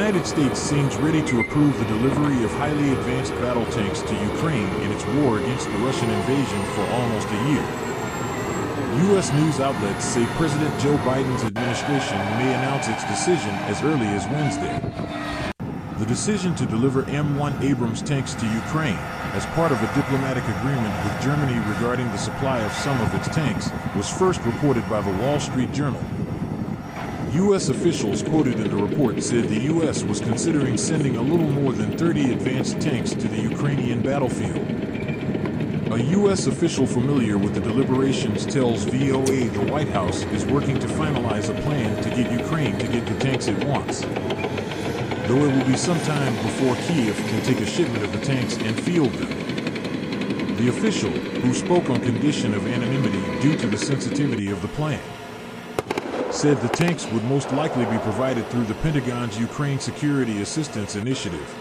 United States seems ready to approve the delivery of highly advanced battle tanks to Ukraine in its war against the Russian invasion for almost a year. U.S. news outlets say President Joe Biden's administration may announce its decision as early as Wednesday. The decision to deliver M1 Abrams tanks to Ukraine, as part of a diplomatic agreement with Germany regarding the supply of some of its tanks, was first reported by the Wall Street Journal. U.S. officials quoted in the report said the U.S. was considering sending a little more than 30 advanced tanks to the Ukrainian battlefield. A U.S. official familiar with the deliberations tells VOA the White House is working to finalize a plan to get Ukraine to get the tanks it wants. Though it will be some time before Kyiv can take a shipment of the tanks and field them. The official, who spoke on condition of anonymity due to the sensitivity of the plan, said the tanks would most likely be provided through the Pentagon's Ukraine Security Assistance Initiative.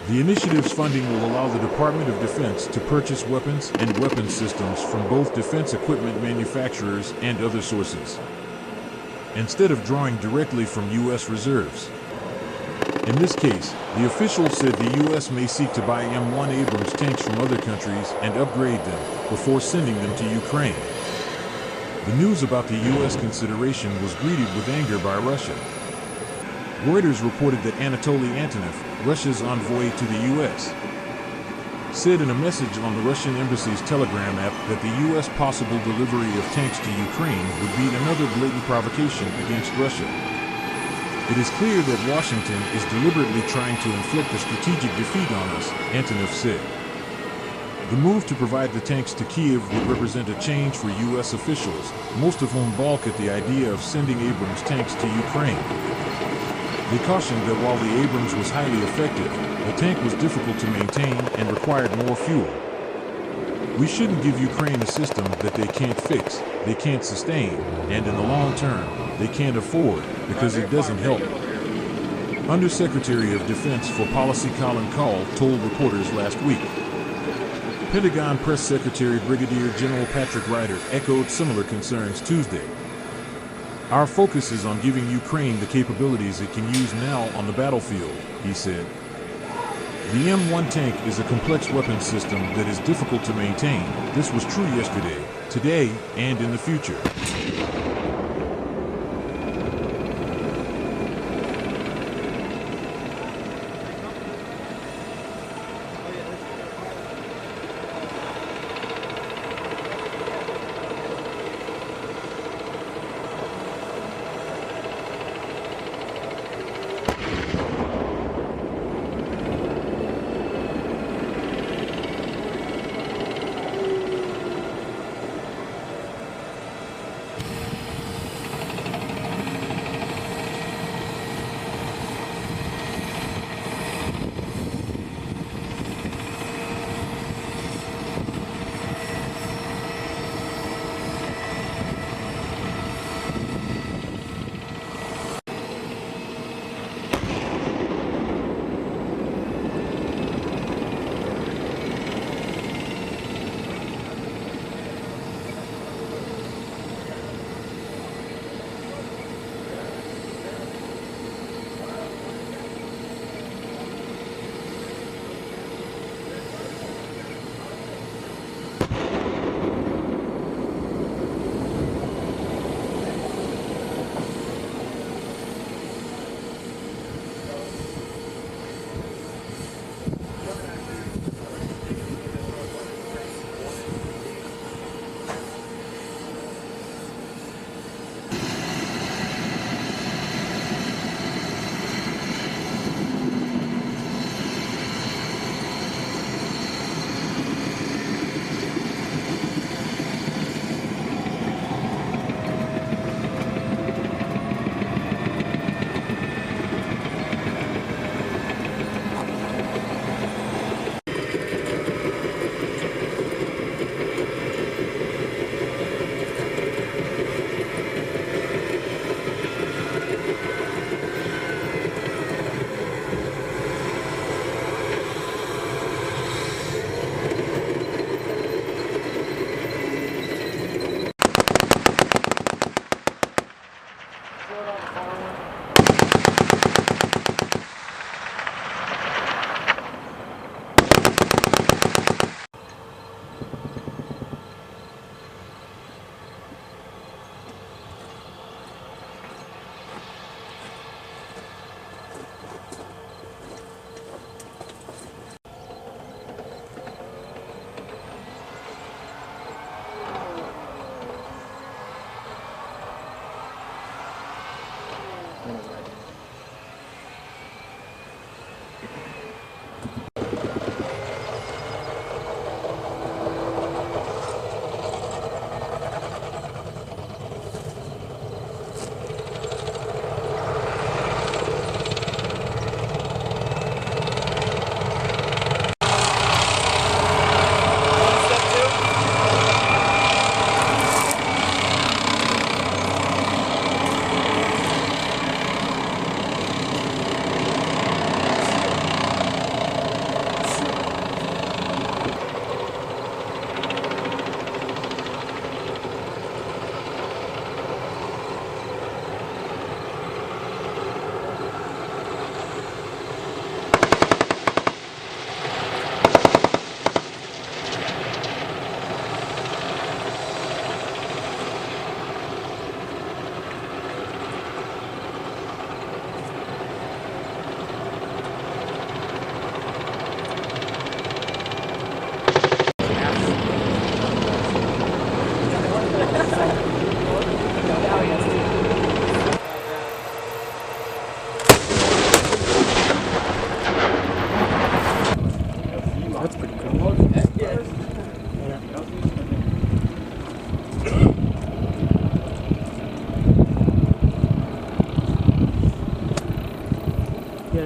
The initiative's funding will allow the Department of Defense to purchase weapons and weapons systems from both defense equipment manufacturers and other sources, instead of drawing directly from U.S. reserves. In this case, the official said the U.S. may seek to buy M1 Abrams tanks from other countries and upgrade them before sending them to Ukraine. The news about the U.S. consideration was greeted with anger by Russia. Reuters reported that Anatoly Antonov, Russia's envoy to the U.S., said in a message on the Russian embassy's Telegram app that the U.S. possible delivery of tanks to Ukraine would be another blatant provocation against Russia. It is clear that Washington is deliberately trying to inflict a strategic defeat on us, Antonov said. The move to provide the tanks to Kyiv would represent a change for U.S. officials, most of whom balk at the idea of sending Abrams tanks to Ukraine. They cautioned that while the Abrams was highly effective, the tank was difficult to maintain and required more fuel. We shouldn't give Ukraine a system that they can't fix, they can't sustain, and in the long term, they can't afford, because it doesn't help. Undersecretary of Defense for Policy Colin Kahl told reporters last week. Pentagon Press Secretary Brigadier General Patrick Ryder echoed similar concerns Tuesday. Our focus is on giving Ukraine the capabilities it can use now on the battlefield, he said. The M1 tank is a complex weapons system that is difficult to maintain. This was true yesterday, today, and in the future.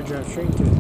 drive straight into it.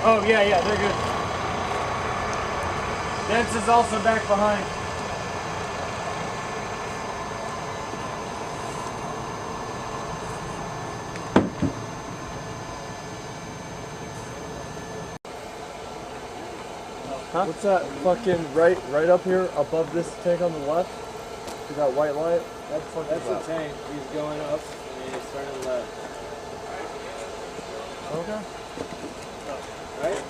Oh, yeah, they're good. Dents is also back behind. Huh? What's that fucking right up here above this tank on the left? See that white light? That's the tank. He's going up and he's turning left. Okay. Right?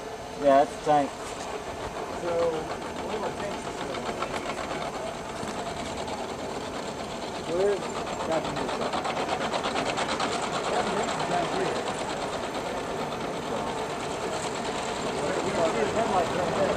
Yeah, that's the tank. So, what are my tanks still on? Where's Captain Newsom? Captain Newsom's down here. You can see his headlights right there.